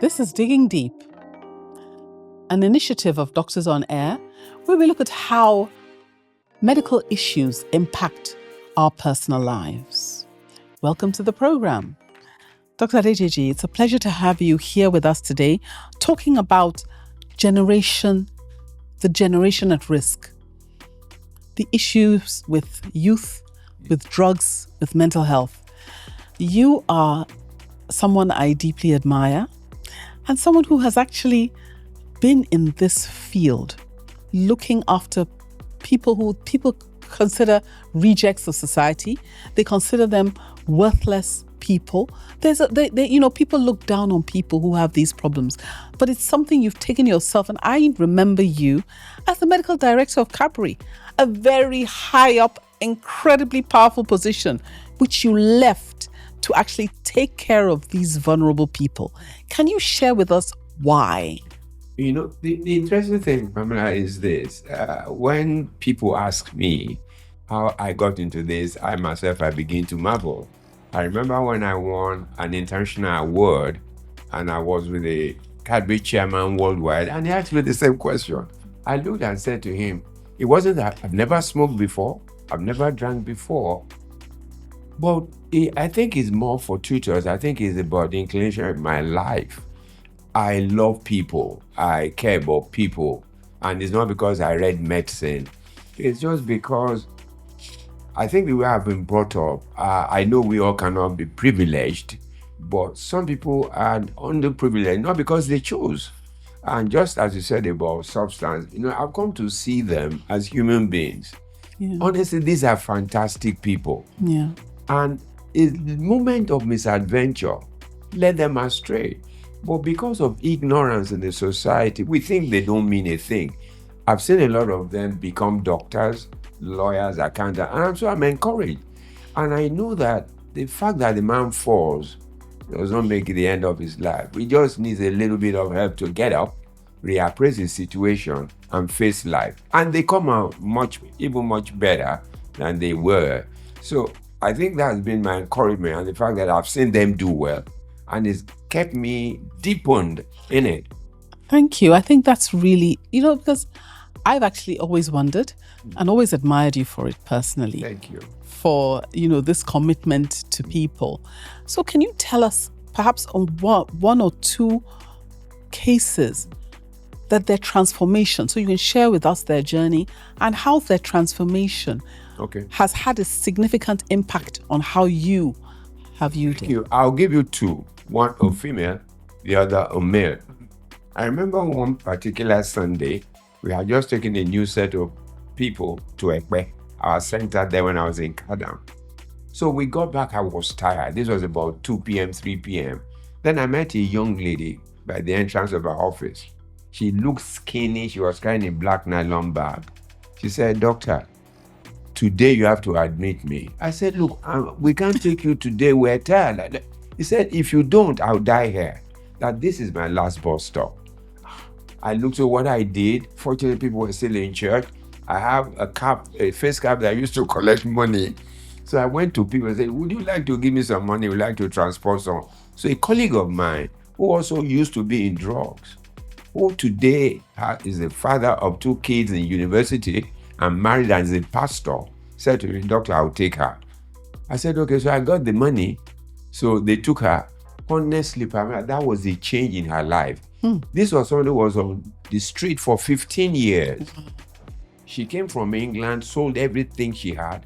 This is Digging Deep, an initiative of Doctors on Air, where we look at how medical issues impact our personal lives. Welcome to the program. Dr. Adedeji, it's a pleasure to have you here with us today, talking about the generation at risk, the issues with youth, with drugs, with mental health. You are someone I deeply admire and someone who has actually been in this field, looking after people who people consider rejects of society. They consider them worthless people. People look down on people who have these problems, but it's something you've taken yourself. And I remember you as the medical director of Capri, a very high up, incredibly powerful position, which you left to actually take care of these vulnerable people. Can you share with us why? You know, the interesting thing, Pamela, is this. When people ask me how I got into this, I begin to marvel. I remember when I won an international award and I was with the Cadbury chairman worldwide, and he asked me the same question. I looked and said to him, it wasn't that I've never smoked before, I've never drank before, but I think it's more fortuitous. I think it's about the inclination of my life. I love people. I care about people. And it's not because I read medicine. It's just because I think the way I've been brought up, I know we all cannot be privileged, but some people are underprivileged, not because they chose. And just as you said about substance, I've come to see them as human beings. Yeah. Honestly, these are fantastic people. Yeah. And a moment of misadventure led them astray. But because of ignorance in the society, we think they don't mean a thing. I've seen a lot of them become doctors, lawyers, accountants, and I'm encouraged. And I know that the fact that the man falls does not make it the end of his life. He just needs a little bit of help to get up, reappraise his situation, and face life. And they come out much better than they were. So I think that's been my encouragement, and the fact that I've seen them do well, and it's kept me deepened in it. Thank you. I think that's really, because I've actually always wondered and always admired you for it personally. Thank you. For, this commitment to people. So can you tell us perhaps on one or two cases that their transformation, so you can share with us their journey and how their transformation has had a significant impact on how you have viewed it? Thank you. I'll give you two. One a female, the other a male. I remember one particular Sunday, we had just taken a new set of people to Ekpe, our center there when I was in Kadam. So we got back, I was tired. This was about 2 p.m., 3 p.m. Then I met a young lady by the entrance of her office. She looked skinny. She was carrying a black nylon bag. She said, "Doctor, today you have to admit me." I said, "Look, we can't take you today. We're tired." He said, "If you don't, I'll die here. That this is my last bus stop." I looked at what I did. Fortunately, people were still in church. I have a face cap that I used to collect money. So I went to people and said, "Would you like to give me some money? Would you like to transport some?" So a colleague of mine who also used to be in drugs, who today is the father of 2 kids in university and married and is a pastor, said to me, "Doctor, I'll take her." I said, "Okay." So I got the money. So they took her. Honestly, Pamela, that was the change in her life. This was someone who was on the street for 15 years. She came from England, sold everything she had.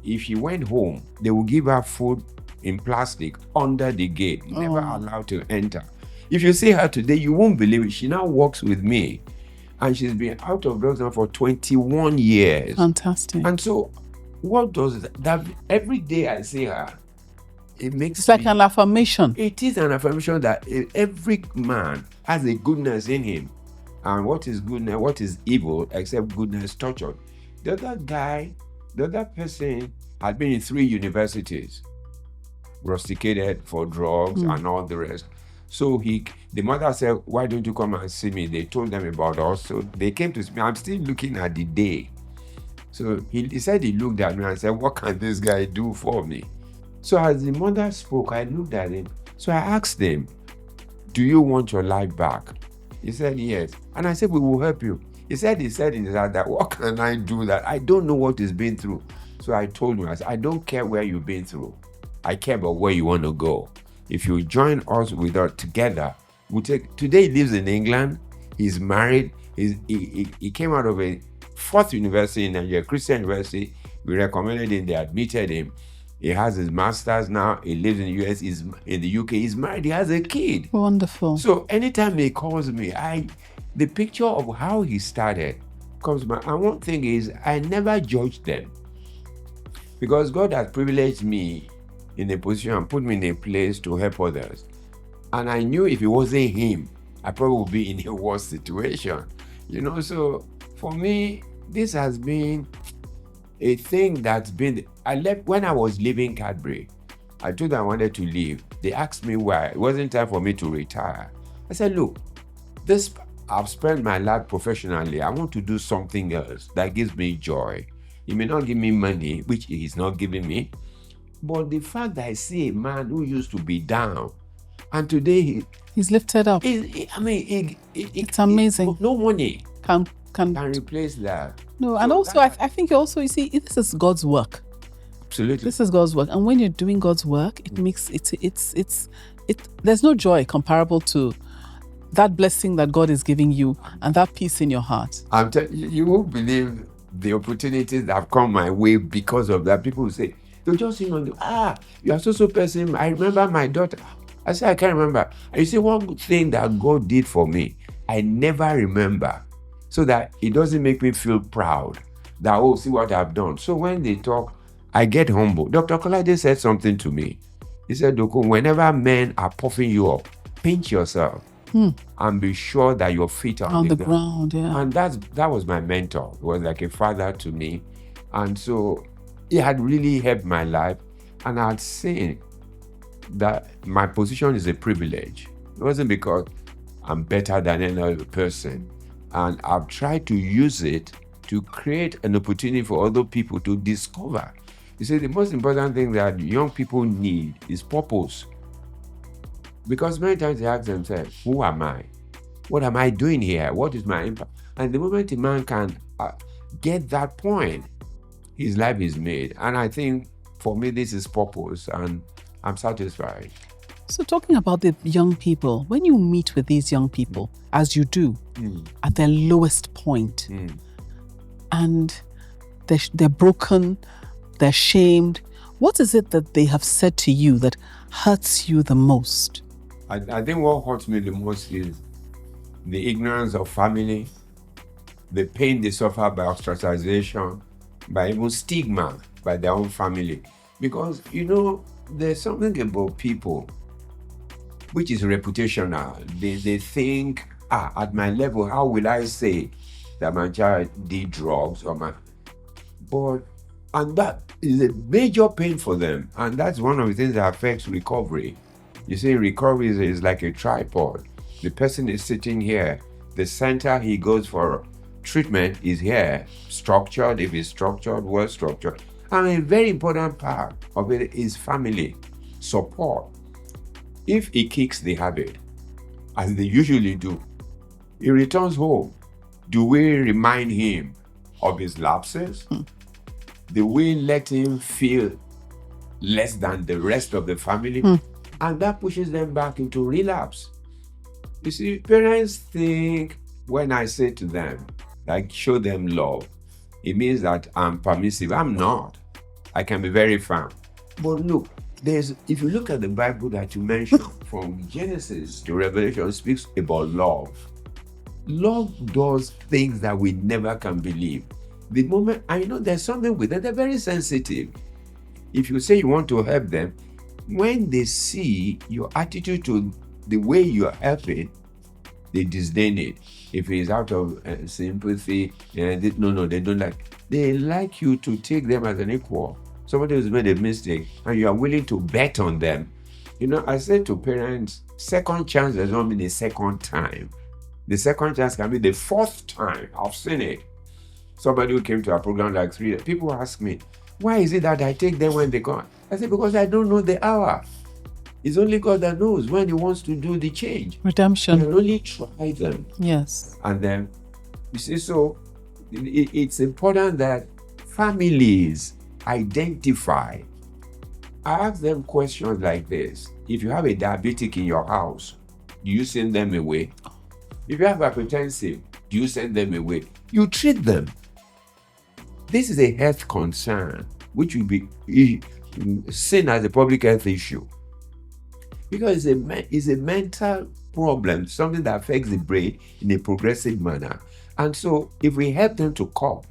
If she went home, they would give her food in plastic under the gate, never allowed to enter. If you see her today, you won't believe it. She now works with me, and she's been out of drugs now for 21 years. Fantastic. And so, what does that? Every day I see her, it's like an affirmation. It is an affirmation that every man has a goodness in him. And what is goodness, what is evil, except goodness tortured? The other person had been in 3 universities, rusticated for drugs and all the rest. So the mother said, "Why don't you come and see me?" They told them about us. So they came to see me. I'm still looking at the day. So he said he looked at me and said, "What can this guy do for me?" So as the mother spoke, I looked at him. So I asked him, do you want your life back? He said, yes. And I said, we will help you. He said in his heart that, what can I do that? I don't know what he's been through. So I told him, I said, I don't care where you've been through. I care about where you want to go. If you join us together, today he lives in England. He's married. He came out of a 4th university in Nigeria, Christian University. We recommended him. They admitted him. He has his master's now. He lives in the US. He's in the UK. He's married. He has a kid. Wonderful. So anytime he calls me, the picture of how he started comes to mind. And one thing is, I never judged them, because God has privileged me in a position and put me in a place to help others. And I knew if it wasn't him, I probably would be in a worse situation. So for me, this has been a thing that's been, I left when I was leaving Cadbury. I told them I wanted to leave. They asked me why. It wasn't time for me to retire. I said, look, I've spent my life professionally. I want to do something else that gives me joy. He may not give me money, which he's not giving me, but the fact that I see a man who used to be down, and today he's lifted up. It's amazing. No money Can replace that. No, and also I think also, you see, this is God's work. Absolutely. This is God's work, and when you're doing God's work, it makes there's no joy comparable to that blessing that God is giving you and that peace in your heart. You won't believe the opportunities that have come my way because of that. People will say, they'll just you are so person. I remember my daughter. I said, I can't remember. And you see, one thing that God did for me, I never remember, so that it doesn't make me feel proud that, see what I've done. So when they talk, I get humble. Dr. Kolade said something to me. He said, Dokun, whenever men are puffing you up, pinch yourself and be sure that your feet are on the ground. Yeah. And that was my mentor. He was like a father to me. And so he had really helped my life. And I had seen that my position is a privilege. It wasn't because I'm better than any other person. And I've tried to use it to create an opportunity for other people to discover. You see, the most important thing that young people need is purpose. Because many times they ask themselves, who am I? What am I doing here? What is my impact? And the moment a man can get that point, his life is made. And I think for me, this is purpose, and I'm satisfied. So talking about the young people, when you meet with these young people, as you do, at their lowest point, and they're broken, they're shamed, what is it that they have said to you that hurts you the most? I think what hurts me the most is the ignorance of family, the pain they suffer by ostracization, by even stigma by their own family. Because, there's something about people which is reputational. They think, at my level, how will I say that my child did drugs and that is a major pain for them. And that's one of the things that affects recovery. You see, recovery is like a tripod. The person is sitting here. The center he goes for treatment is here, structured, if it's structured, well structured. And a very important part of it is family support. If he kicks the habit, as they usually do, he returns home. Do we remind him of his lapses? Do we let him feel less than the rest of the family? And that pushes them back into relapse. You see, parents think when I say to them, like, show them love, it means that I'm permissive. I'm not. I can be very firm. But look, if you look at the Bible that you mentioned, from Genesis to Revelation, speaks about love. Love does things that we never can believe. The moment, there's something with them, they're very sensitive. If you say you want to help them, when they see your attitude to the way you're helping, they disdain it. If it's out of sympathy, no, they don't like. They like you to take them as an equal. Somebody who's made a mistake and you are willing to bet on them. I say to parents, second chance does not mean a second time. The second chance can be the fourth time. I've seen it. Somebody who came to our program like 3 years, people ask me, why is it that I take them when they come? I say, because I don't know the hour. It's only God that knows when He wants to do the change. Redemption. You can only try them. Yes. And then, you see, so it's important that families identify. I ask them questions like this. If you have a diabetic in your house, do you send them away? If you have hypertensive, do you send them away? You treat them. This is a health concern, which will be seen as a public health issue. Because it's a mental problem, something that affects the brain in a progressive manner. And so if we help them to cope,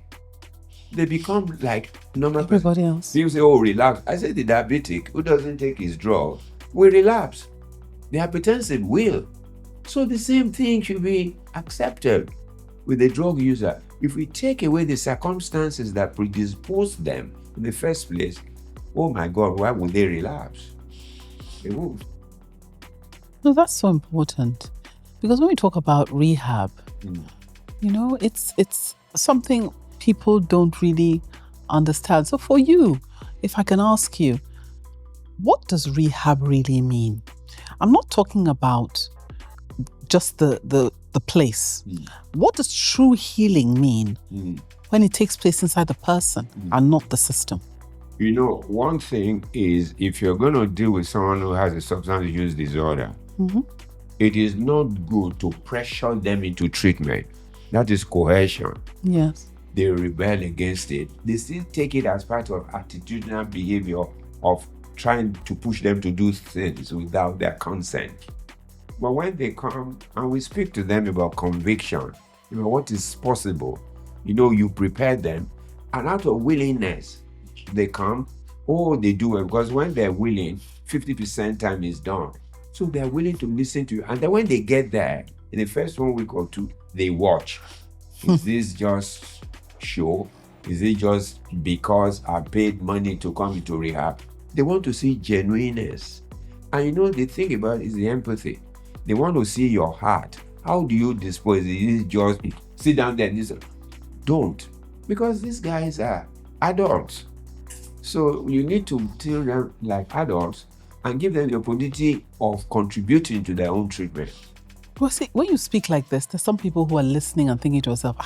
they become like normal everybody else. People say, oh, relapse. I say the diabetic who doesn't take his drug will relapse. The hypertensive will. So the same thing should be accepted with the drug user. If we take away the circumstances that predispose them in the first place, oh my God, why would they relapse? They won't. No, that's so important. Because when we talk about rehab, you know, it's something people don't really understand. So for you, if I can ask you, what does rehab really mean? I'm not talking about just the place. What does true healing mean when it takes place inside the person and not the system? You know, one thing is, if you're going to deal with someone who has a substance use disorder, it is not good to pressure them into treatment. That is coercion. Yes. They rebel against it. They still take it as part of attitudinal behavior of trying to push them to do things without their consent. But when they come and we speak to them about conviction, you know, what is possible, you know, you prepare them, and out of willingness, they come, they do it, because when they're willing, 50% time is done. So they're willing to listen to you. And then when they get there, in the first 1 week or two, they watch. Is this just show? Is it just because I paid money to come into rehab? They want to see genuineness. And you know, the thing about it is the empathy. They want to see your heart. How do you dispose it? Is it just sit down there and listen? Don't. Because these guys are adults. So you need to treat them like adults and give them the opportunity of contributing to their own treatment. Well, see, when you speak like this, there's some people who are listening and thinking to themselves,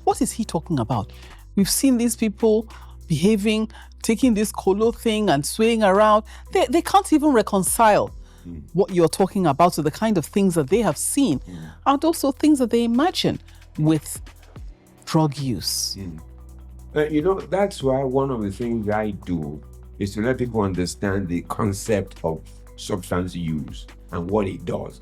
what is he talking about? We've seen these people behaving, taking this colo thing and swaying around. They can't even reconcile what you're talking about to the kind of things that they have seen and also things that they imagine with drug use. You know, that's why one of the things I do is to let people understand the concept of substance use and what it does.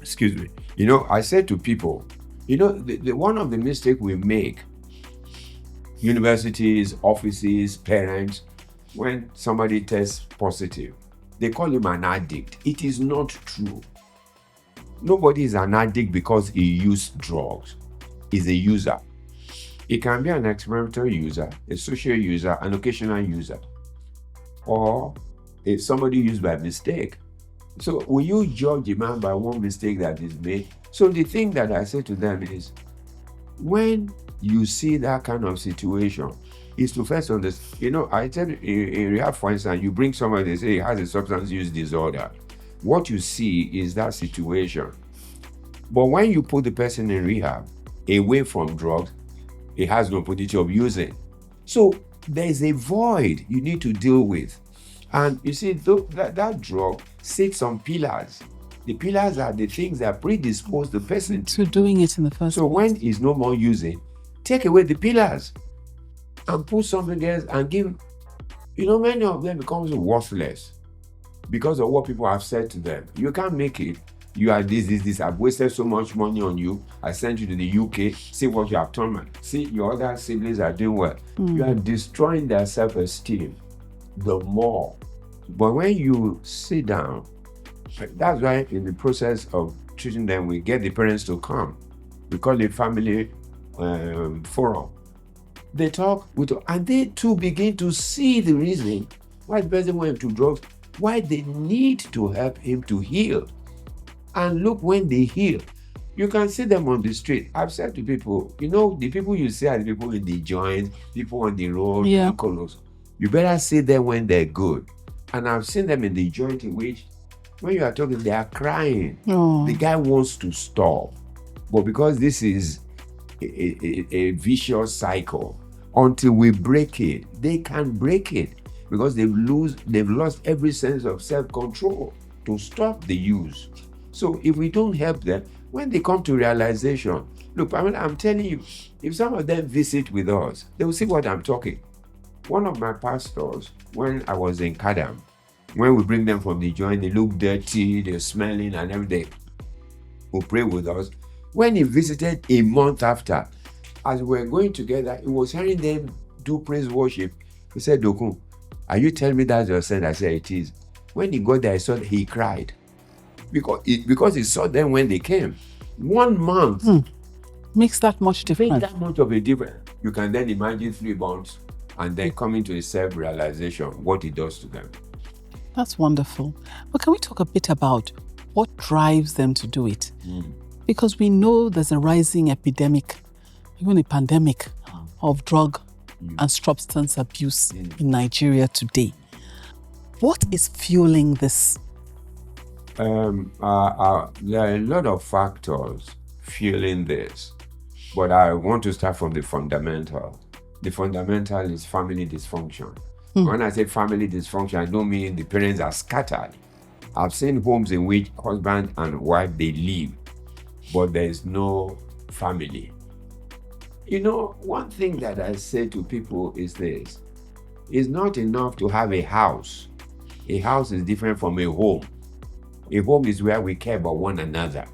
Excuse me. You know, I said to people, you know, the one of the mistakes we make, universities, offices, parents, when somebody tests positive, they call him an addict. It is not true. Nobody is an addict because he used drugs. He's a user. He can be an experimental user, a social user, an occasional user, or somebody used by mistake. So will you judge a man by one mistake that is made? So the thing that I say to them is, when you see that kind of situation, is to first understand. You know, I tell you, in rehab, for instance, you bring somebody, they say he has a substance use disorder. What you see is that situation. But when you put the person in rehab, away from drugs, he has no opportunity of using. So there's a void you need to deal with. And you see, that drug sits on pillars. The pillars are the things that predispose the person to doing it in the first place. So when he's no more using, take away the pillars and put something else and give. You know, many of them becomes worthless because of what people have said to them. You can't make it. You are this. I've wasted so much money on you. I sent you to the UK. See what you have done. See, your other siblings are doing well. You are destroying their self-esteem the more. But when you sit down, that's why in the process of treating them, we get the parents to come. We call it family forum. They talk, and they too begin to see the reason why the person went to drugs, why they need to help him to heal. And look, when they heal, you can see them on the street. I've said to people, you know, the people you see are the people in the joint, people on the road, colors. You better see them when they're good. And I've seen them in the joint in which, when you are talking, they are crying. Oh. The guy wants to stop. But because this is a vicious cycle, until we break it, they can't break it because they've lost every sense of self-control to stop the use. So if we don't help them, when they come to realization, look, I'm telling you, if some of them visit with us, they will see what I'm talking. One of my pastors, when I was in Kadam, when we bring them from the joint, they look dirty, they're smelling and everything, who pray with us. When he visited a month after, as we were going together, he was hearing them do praise worship. He said, Dokun, are you telling me that's your son? I said, it is. When he got there, I saw that he cried. Because he saw them when they came. 1 month. Makes that much difference. Makes that much of a difference. You can then imagine 3 months and then coming to a self-realization, what it does to them. That's wonderful. But can we talk a bit about what drives them to do it? Because we know there's a rising epidemic, even a pandemic of drug and substance abuse in Nigeria today. What is fueling this? There are a lot of factors fueling this, but I want to start from the fundamental. The fundamental is family dysfunction. When I say family dysfunction, I don't mean the parents are scattered. I've seen homes in which husband and wife, they live, but there is no family. You know, one thing that I say to people is this: it's not enough to have a house. A house is different from a home. A home is where we care about one another.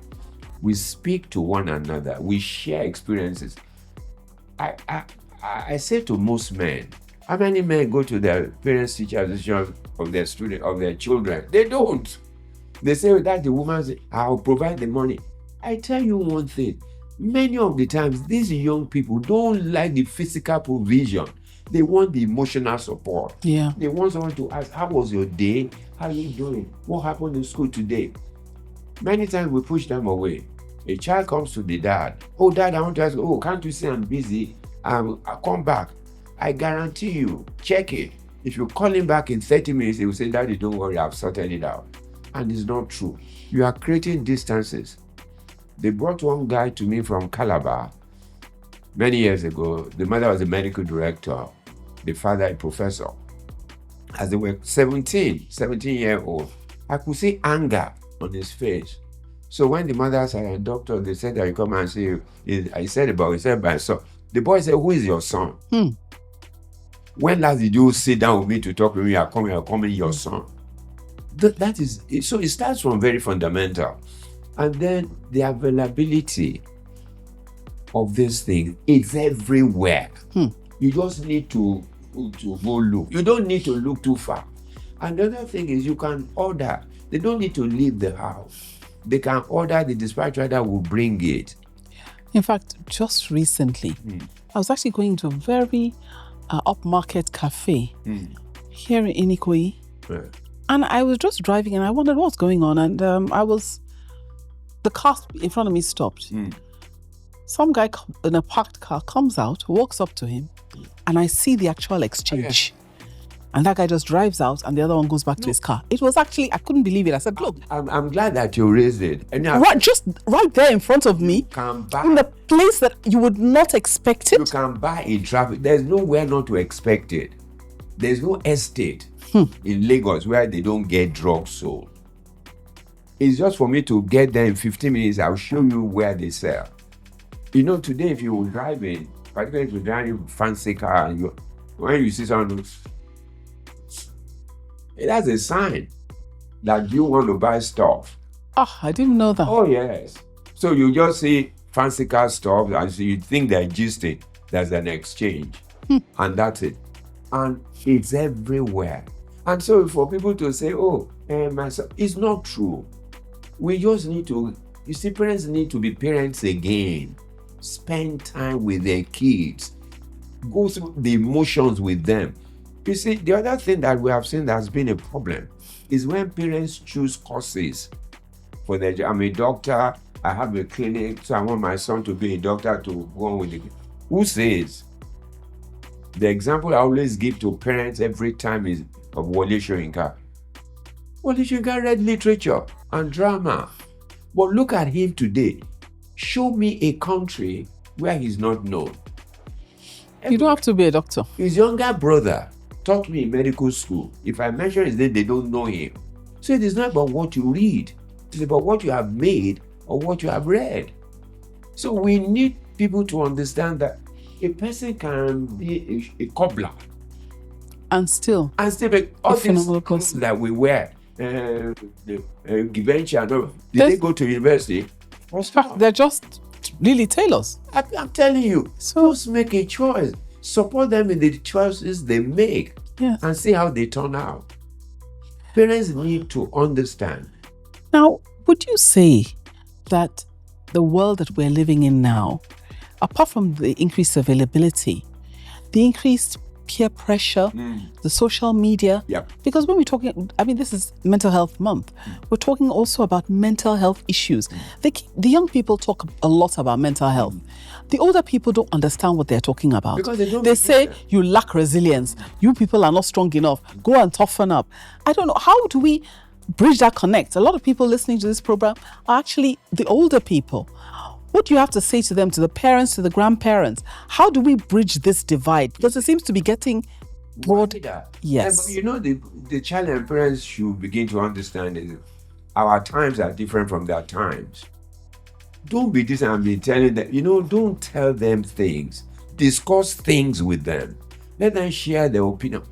We speak to one another. We share experiences. I say to most men, how many men go to their parents' teacher association of their student, of their children? They don't. They say that the woman says, I'll provide the money. I tell you one thing, many of the times these young people don't like the physical provision. They want the emotional support. Yeah. They want someone to ask, how was your day? How are you doing? What happened in school today? Many times we push them away. A child comes to the dad. Oh, dad, I want to ask, oh, can't you say I'm busy? I'll come back. I guarantee you, check it. If you call him back in 30 minutes, he will say, Daddy, don't worry, I've sorted it out. And it's not true. You are creating distances. They brought one guy to me from Calabar many years ago. The mother was a medical director, the father a professor. As they were 17-year-old, I could see anger on his face. So when the mother said, doctor, they said that you come and see you. He said my son. The boy said, who is your son? When last did you sit down with me to talk with me? I'm coming, your son. That is, so it starts from very fundamental. And then the availability of this thing, it's everywhere. You just need to go look. You don't need to look too far. Another thing is you can order. They don't need to leave the house. They can order, the dispatch rider will bring it. In fact, just recently, I was actually going to a very upmarket cafe here in Ikoyi. And I was just driving and I wondered what's going on. And the car in front of me stopped. Some guy in a parked car comes out, walks up to him, and I see the actual exchange. And that guy just drives out and the other one goes back to his car. It was actually, I couldn't believe it. I said, look. I'm glad that you raised it. And right there in front of me, in the place that you would not expect it. You can buy in traffic. There's nowhere not to expect it. There's no estate in Lagos where they don't get drugs sold. It's just for me to get there in 15 minutes. I'll show you where they sell. You know, today if you were driving, particularly if you're driving a fancy car, and when you see someone, that's a sign that you want to buy stuff. Oh, I didn't know that. Oh, yes. So you just see fancy car stuff and so you think they're gisting. There's an exchange. And that's it. And it's everywhere. And so for people to say, oh, my son, it's not true. We just need to, you see, parents need to be parents again. Spend time with their kids. Go through the emotions with them. You see, the other thing that we have seen that's been a problem is when parents choose courses for their job. I'm a doctor, I have a clinic, so I want my son to be a doctor to go on with it. Who says? The example I always give to parents every time is of Wole Soyinka. Well, he should have read literature and drama. But look at him today. Show me a country where he's not known. You don't have to be a doctor. His younger brother taught me in medical school. If I mention his name, they don't know him. So it is not about what you read. It's about what you have made or what you have read. So we need people to understand that a person can be a cobbler And still make all these phenomenal clothes person. that we wear. Givenchy and all. Did they go to university? They're just really tailors. I'm telling you. So Just make a choice. Support them in the choices they make. yeah. And see how they turn out. Parents need to understand. Now, would you say that the world that we're living in now, apart from the increased availability, the increased peer pressure, the social media, because when we're talking, I mean, this is Mental Health Month, we're talking also about mental health issues. The young people talk a lot about mental health. The older people don't understand what they're talking about. Because they don't They say you lack resilience. You people are not strong enough. Go and toughen up. I don't know. How do we bridge that connect? A lot of people listening to this program are actually the older people. What do you have to say to them, to the parents, to the grandparents? How do we bridge this divide? Because it seems to be getting broad. Yes. You know, the challenge parents should begin to understand is our times are different from their times. Don't be this and be telling them, don't tell them things. Discuss things with them. Let them share their opinion.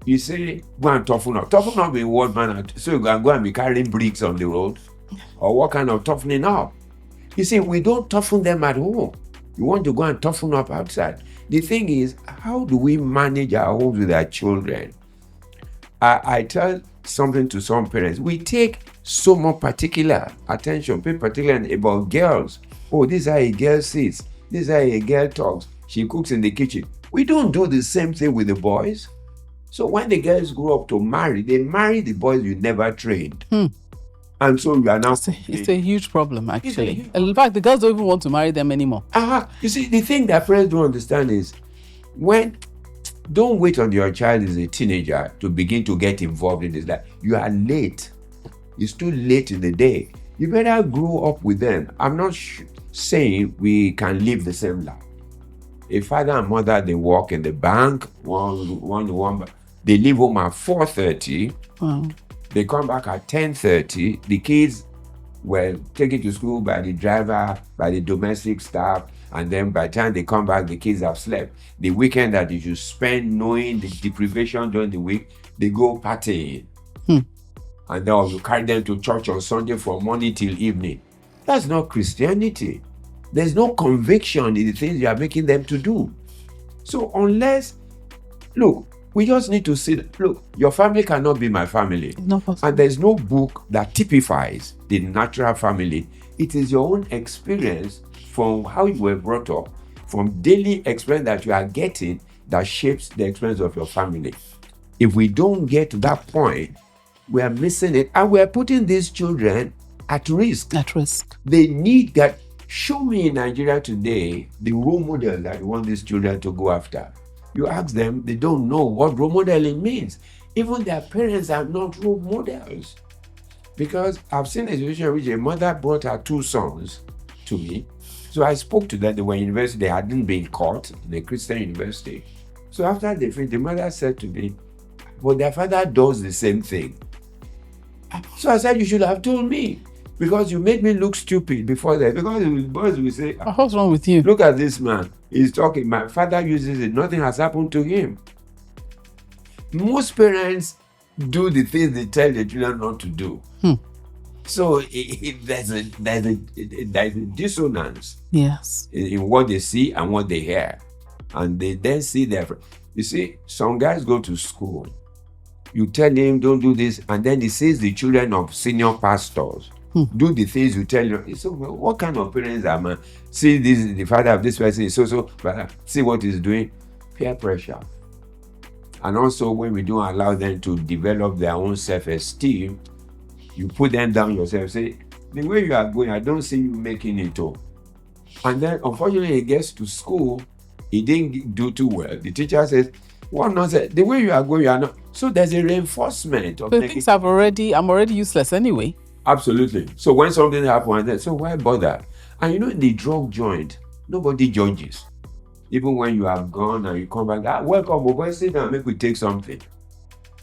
You say, go and toughen up. Toughen up in what manner? So you can go and be carrying bricks on the road? Or what kind of toughening up? You see, we don't toughen them at home. You want to go and toughen up outside. The thing is, how do we manage our homes with our children? I tell something to some parents. We take so much particular attention, particularly about girls. Oh, this is how a girl sits. This is how a girl talks. She cooks in the kitchen. We don't do the same thing with the boys. So when the girls grow up to marry, they marry the boys you never trained. And so you are now... It's a huge problem, actually. In fact, the girls don't even want to marry them anymore. You see, the thing that parents don't understand is don't wait until your child is a teenager to begin to get involved in this life. You are late. It's too late in the day. You better grow up with them. I'm not saying we can live the same life. A father and mother, they work in the bank, one, they leave home at 4:30. Wow. They come back at 10:30. The kids were taken to school by the driver, by the domestic staff, and then by the time they come back, the kids have slept. The weekend that you should spend knowing the deprivation during the week, they go partying. And then you carry them to church on Sunday from morning till evening. That's not Christianity. There's no conviction in the things you are making them to do. So we just need to see, your family cannot be my family. Not possible. And there's no book that typifies the natural family. It is your own experience from how you were brought up, from daily experience that you are getting that shapes the experience of your family. If we don't get to that point, we are missing it, and we are putting these children at risk. At risk. They need that. Show me in Nigeria today the role model that you want these children to go after. You ask them, they don't know what role modeling means. Even their parents are not role models. Because I've seen a situation in which a mother brought her 2 sons to me. So I spoke to them. They were in university. They hadn't been caught in a Christian university. So after they finished, the mother said to me, but their father does the same thing. So I said, you should have told me. Because you made me look stupid before that. Because the boys will say, what's wrong with you? Look at this man. He's talking. My father uses it. Nothing has happened to him. Most parents do the things they tell their children not to do. So there's a dissonance. Yes. In what they see and what they hear. And they then see their... You see, some guys go to school. You tell him, don't do this. And then he sees the children of senior pastors do the things you tell him. So what kind of parents are, man? See, this is the father of this person is so, but see what he's doing. Peer pressure. And also, when we don't allow them to develop their own self-esteem, you put them down yourself. Say, the way you are going, I don't see you making it up. And then, unfortunately, he gets to school. He didn't do too well. The teacher says, What nonsense? The way you are going, you are not. So there's a reinforcement of But things I'm already useless anyway. Absolutely. So when something happens, so why bother? And in the drug joint, nobody judges. Even when you have gone and you come back, welcome, boy, sit down, make we take something.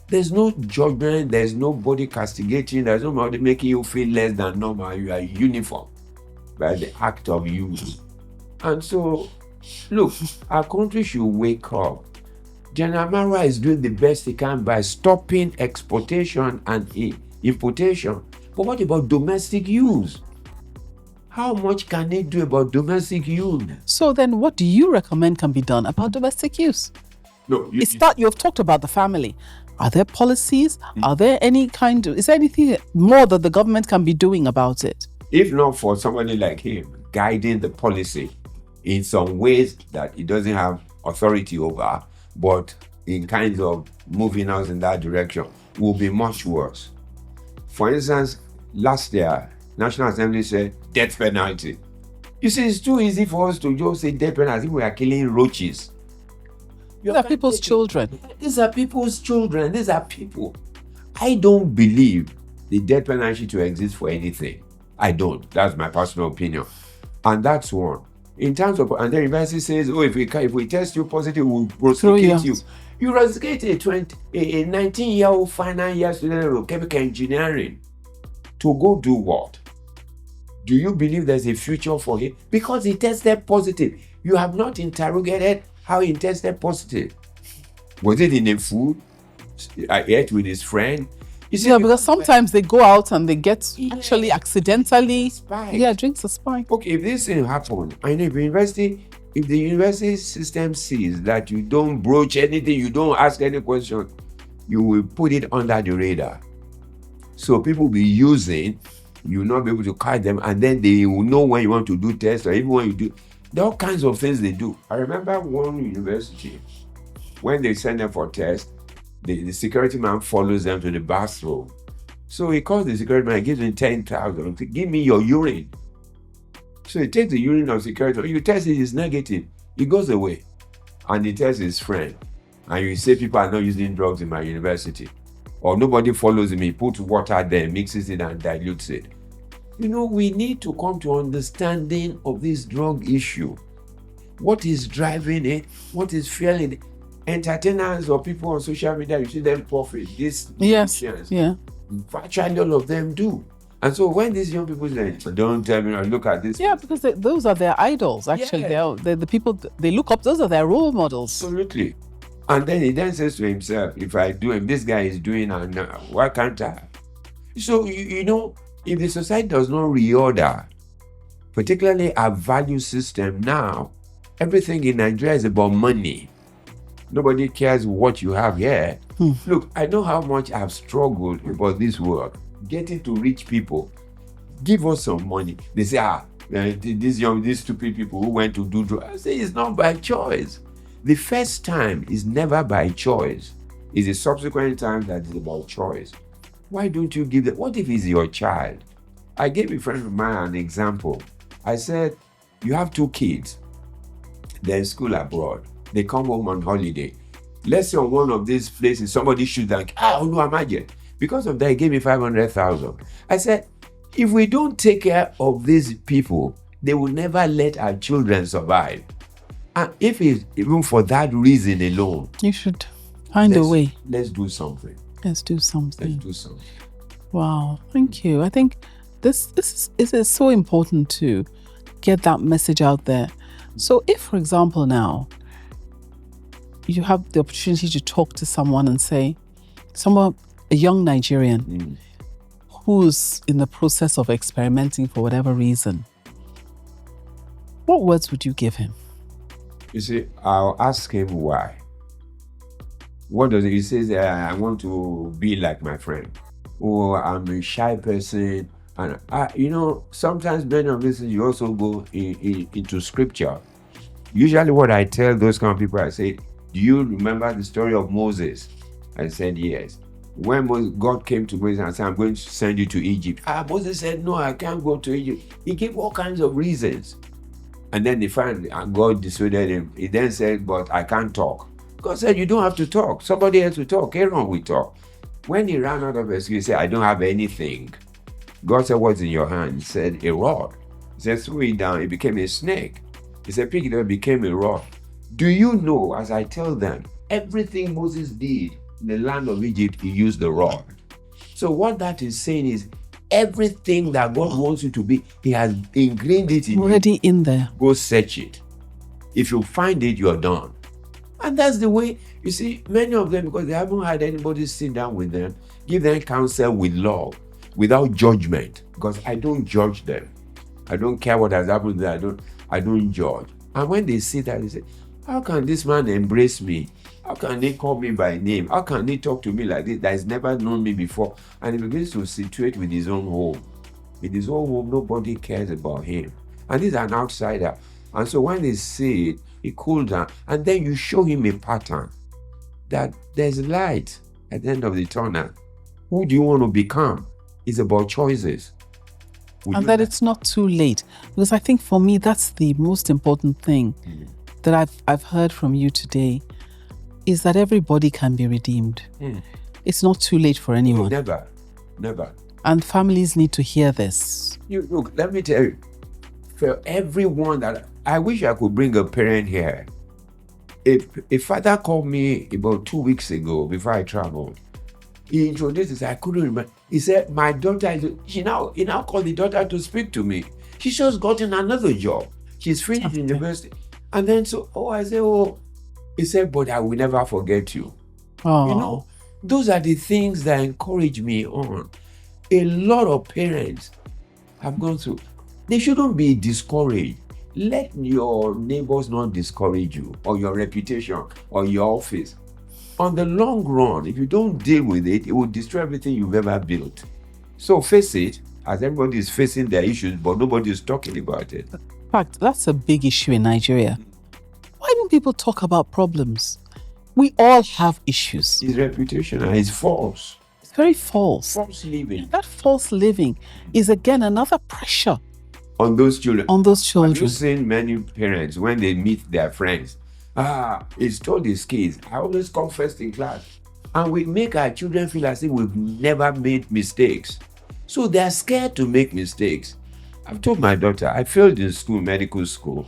There's no judgment, there's nobody castigating, there's nobody making you feel less than normal. You are uniform by the act of use. And so, look, our country should wake up. General Marwa is doing the best he can by stopping exportation and importation. But what about domestic use? How much can they do about domestic use? So then what do you recommend can be done about domestic use? No, you have talked about the family. Are there policies? Are there is there anything more that the government can be doing about it? If not for somebody like him guiding the policy in some ways that he doesn't have authority over, but in kinds of moving us in that direction, will be much worse. For instance, last year, National Assembly said death penalty. You see, it's too easy for us to just say death penalty if we are killing roaches. These are people's children. These are people's children. These are people. I don't believe the death penalty to exist for anything. I don't. That's my personal opinion. And that's one. In terms of, and the university says, if we test you positive, we'll prosecute you. You rusticate a 19-year-old final year student of chemical engineering to go do what? Do you believe there's a future for him? Because he tested positive. You have not interrogated how he tested positive. Was it in a food? I ate with his friend. You see, because sometimes they go out and they get actually accidentally drinks a spike. Okay, if this thing happens, and if the university system sees that you don't broach anything, you don't ask any question, you will put it under the radar. So people will be using, you will not be able to catch them, and then they will know when you want to do tests, or even when you do. There are all kinds of things they do. I remember one university, when they send them for tests, the security man follows them to the bathroom. So he calls the security man, gives him 10,000. Give me your urine. So he takes the urine of security. You test it, it's negative. He goes away. And he tells his friend. And you say people are not using drugs in my university. Or nobody follows him. He puts water there, mixes it and dilutes it. We need to come to understanding of this drug issue. What is driving it? What is fueling it? Entertainers or people on social media, you see them profit. Yes. Yeah. Virtually all of them do. And so when these young people say, don't tell me, look at this. Yeah, because those are their idols, actually. Yeah. They're the people they look up. Those are their role models. Absolutely. And then he then says to himself, if this guy is doing, why can't I? So, if the society does not reorder, particularly our value system now, everything in Nigeria is about money. Nobody cares what you have here. Look, I know how much I've struggled about this work. Getting to rich people. Give us some money. They say, these stupid people who went to do drugs. I say, it's not by choice. The first time is never by choice. It's the subsequent time that is about choice. Why don't you give them? What if it's your child? I gave a friend of mine an example. I said, you have 2 kids. They're in school abroad. They come home on holiday. Let's say on one of these places, somebody shoots like, no, imagine. Because of that, he gave me 500,000. I said, if we don't take care of these people, they will never let our children survive. And if it's even for that reason alone, you should find a way. Let's do something. Let's do something. Wow, thank you. I think this is so important to get that message out there. So if, for example, now, you have the opportunity to talk to someone and say, a young Nigerian who's in the process of experimenting for whatever reason, what words would you give him? You see, I'll ask him why. What does he says? I want to be like my friend. Or I'm a shy person. And sometimes many of these things you also go into scripture. Usually what I tell those kind of people, I say, do you remember the story of Moses? I said, yes. When God came to Moses and said, I'm going to send you to Egypt. Moses said, no, I can't go to Egypt. He gave all kinds of reasons. And then they found God dissuaded him. He then said, but I can't talk. God said, you don't have to talk. Somebody else will talk. Aaron will talk. When he ran out of excuse, he said, I don't have anything. God said, what's in your hand? He said, a rod. He said, throw it down. It became a snake. He said, pick it up, it became a rod. Do you know, as I tell them, everything Moses did in the land of Egypt, he used the rod. So what that is saying is, everything that God wants you to be, he has ingrained it in Already you. in there. Go search it. If you find it, you're done. And that's the way, you see, many of them, because they haven't had anybody sit down with them, give them counsel with love, without judgment, because I don't judge them. I don't care what has happened there. I don't judge. And when they see that, they say, how can this man embrace me? How can they call me by name? How can they talk to me like this that has never known me before? And he begins to situate with his own home. In his own home, nobody cares about him. And he's an outsider. And so when they see it, he cools down. And then you show him a pattern that there's light at the end of the tunnel. Who do you want to become? It's about choices. And that it's not too late. Because I think for me, that's the most important thing that I've heard from you today, is that everybody can be redeemed. It's not too late for anyone. Never. And families need to hear this. Look, let me tell you, for everyone that, I wish I could bring a parent here. A father called me about 2 weeks ago before I traveled. He introduced us, I couldn't remember. He said, my daughter, he now called the daughter to speak to me. She's just gotten another job. She's finished university. And then I said, he said, but I will never forget you. Oh. You know, those are the things that encourage me on. A lot of parents have gone through. They shouldn't be discouraged. Let your neighbors not discourage you, or your reputation, or your office. On the long run, if you don't deal with it, it will destroy everything you've ever built. So face it, as everybody is facing their issues, but nobody is talking about it. In fact, that's a big issue in Nigeria. Why don't people talk about problems? We all have issues. His reputation is false. It's very false. False living. That false living is again another pressure on those children. Have you seen many parents when they meet their friends? He's told his kids, I always come first in class. And we make our children feel as if we've never made mistakes. So they're scared to make mistakes. I've told my daughter, I failed in school, medical school,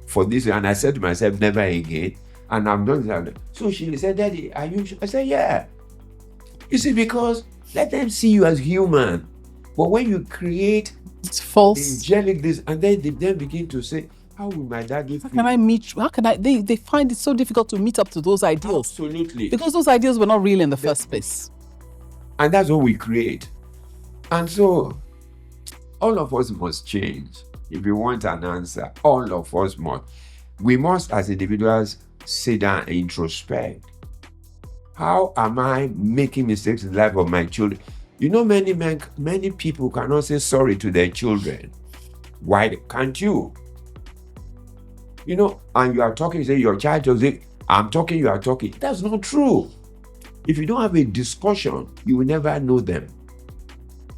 for this, and I said to myself, never again. And I'm done that. So she said, Daddy, are you sure? I said, yeah. You see, because let them see you as human. But when you create it's false angelic this, and then they then begin to say, how will my daddy feel? How can I they find it so difficult to meet up to those ideals. Absolutely. Because those ideals were not real in the first place. And that's what we create. And so all of us must change. If you want an answer, all of us must. We must, as individuals, sit down and introspect. How am I making mistakes in the life of my children? You know, many people cannot say sorry to their children. Why can't you? You know, and you are talking, you say your child will say, I'm talking, you are talking. That's not true. If you don't have a discussion, you will never know them.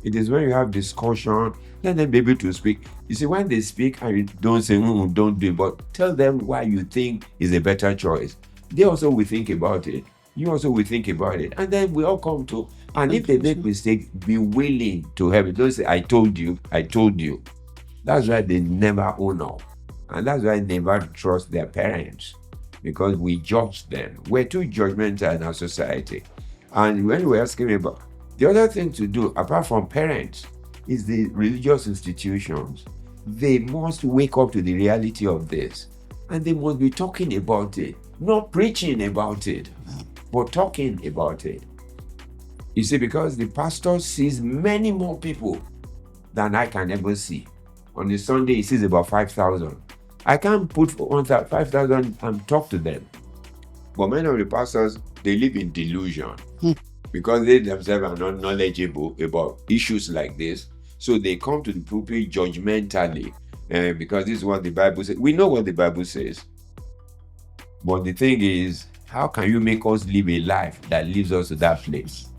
It is when you have discussion, let them be able to speak. You see, when they speak and you don't say, don't do it, but tell them why you think is a better choice. They also will think about it. You also will think about it. And then we all come to, and if they make mistakes, be willing to help it. Don't say, I told you. That's why they never own up. And that's why they never trust their parents, because we judge them. We're too judgmental in our society. And when we're asking about the other thing to do, apart from parents, is the religious institutions. They must wake up to the reality of this. And they must be talking about it, not preaching about it, but talking about it. You see, because the pastor sees many more people than I can ever see. On a Sunday, he sees about 5,000. I can't put 5,000 and talk to them. But many of the pastors, they live in delusion because they themselves are not knowledgeable about issues like this. So they come to the pulpit judgmentally because this is what the Bible says. We know what the Bible says. But the thing is, how can you make us live a life that leads us to that place?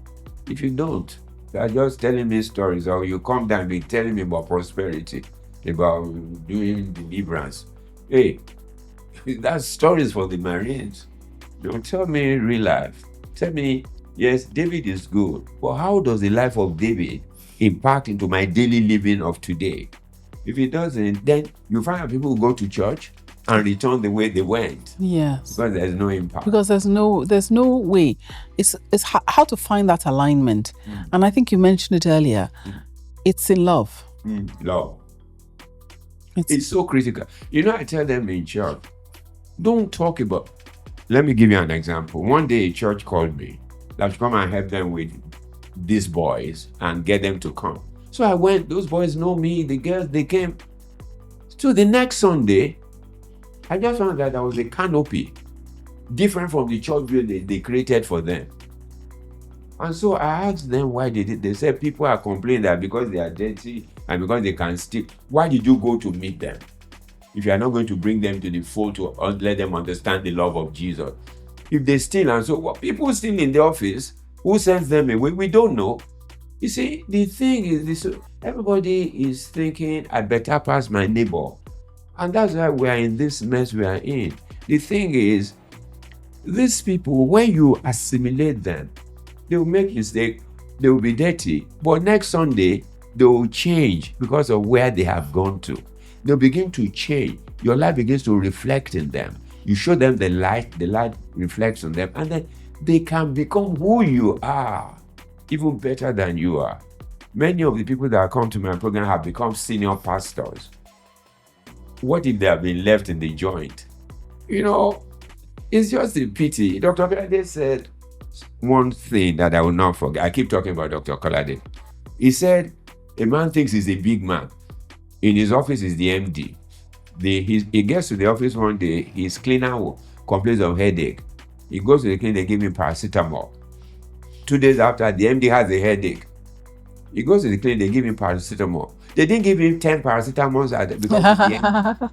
If you don't, you are just telling me stories, or you come down and be telling me about prosperity, about doing deliverance. Hey, that's stories for the Marines. Don't tell me real life. Tell me, yes, David is good, but how does the life of David impact into my daily living of today? If it doesn't, then you find that people go to church and return the way they went. Yes. Because there's no impact. Because there's no way. It's how to find that alignment. And I think you mentioned it earlier. It's in love. Love. It's so critical. You know, I tell them in church, don't talk about. Let me give you an example. One day a church called me that to come and help them with these boys and get them to come. So I went. Those boys know me. The girls, they came. So the next Sunday, I just found that there was a canopy different from the church view they created for them. And so I asked them why they did. They said people are complaining that because they are dirty and because they can steal. Why did you go to meet them if you are not going to bring them to the fold to let them understand the love of Jesus? If they steal, and so what people steal in the office, who sends them away? We don't know. You see, the thing is this: everybody is thinking I better pass my neighbor, and that's why we are in this mess we are in. The thing is, these people, when you assimilate them, they will make mistakes, they will be dirty, but next Sunday they will change because of where they have gone to. They'll begin to change. Your life begins to reflect in them. You show them the light reflects on them, and then they can become who you are, even better than you are. Many of the people that come to my program have become senior pastors. What if they have been left in the joint? You know, it's just a pity. Dr. Kolade said one thing that I will not forget. I keep talking about Dr. Kolade. He said, a man thinks he's a big man. In his office is the MD. He gets to the office one day, his cleaner complains of headache. He goes to the clinic, they give him paracetamol. 2 days after, the MD has a headache. He goes to the clinic, they give him paracetamol. They didn't give him 10 paracetamols because of the MD.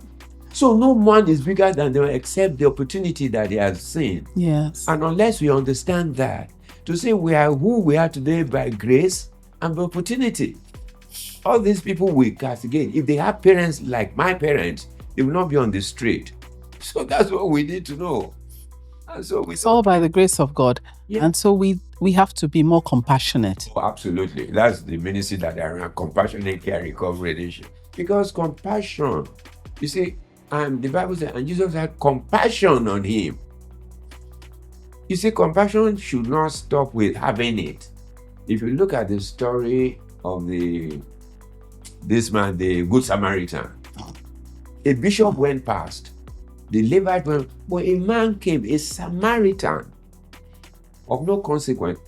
So no man is bigger than them except the opportunity that he has seen. Yes. And unless we understand that, to say we are who we are today by grace and by opportunity. All these people will castigate. If they have parents like my parents, they will not be on the street. So that's what we need to know. And so it's all by the grace of God. Yeah. And so we have to be more compassionate. Oh, absolutely. That's the ministry that I run, Compassionate Care Recovery Edition. Because compassion, you see, the Bible says, and Jesus had compassion on him. You see, compassion should not stop with having it. If you look at the story of this man, the Good Samaritan, a bishop went past, the Levite went, but a man came, a Samaritan of no consequence.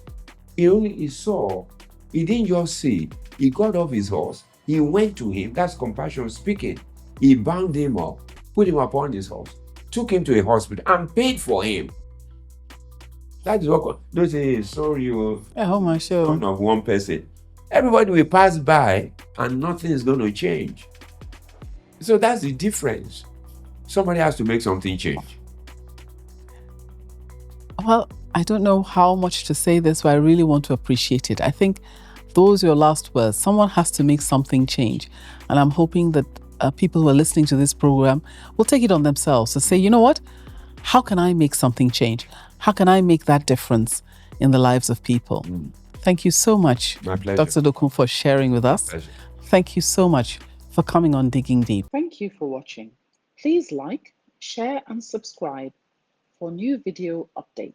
He saw, he didn't just see, he got off his horse, he went to him, that's compassion speaking. He bound him up, put him upon his horse, took him to a hospital and paid for him. That is what, don't say, sorry, my show. Son of one person. Everybody will pass by and nothing is going to change. So that's the difference. Somebody has to make something change. Well, I don't know how much to say this, but I really want to appreciate it. I think those are your last words. Someone has to make something change. And I'm hoping that people who are listening to this program will take it on themselves to say, you know what? How can I make something change? How can I make that difference in the lives of people? Thank you so much, Dr. Dokun, for sharing with us. My pleasure. Thank you so much for coming on Digging Deep. Thank you for watching. Please like, share and subscribe for new video updates.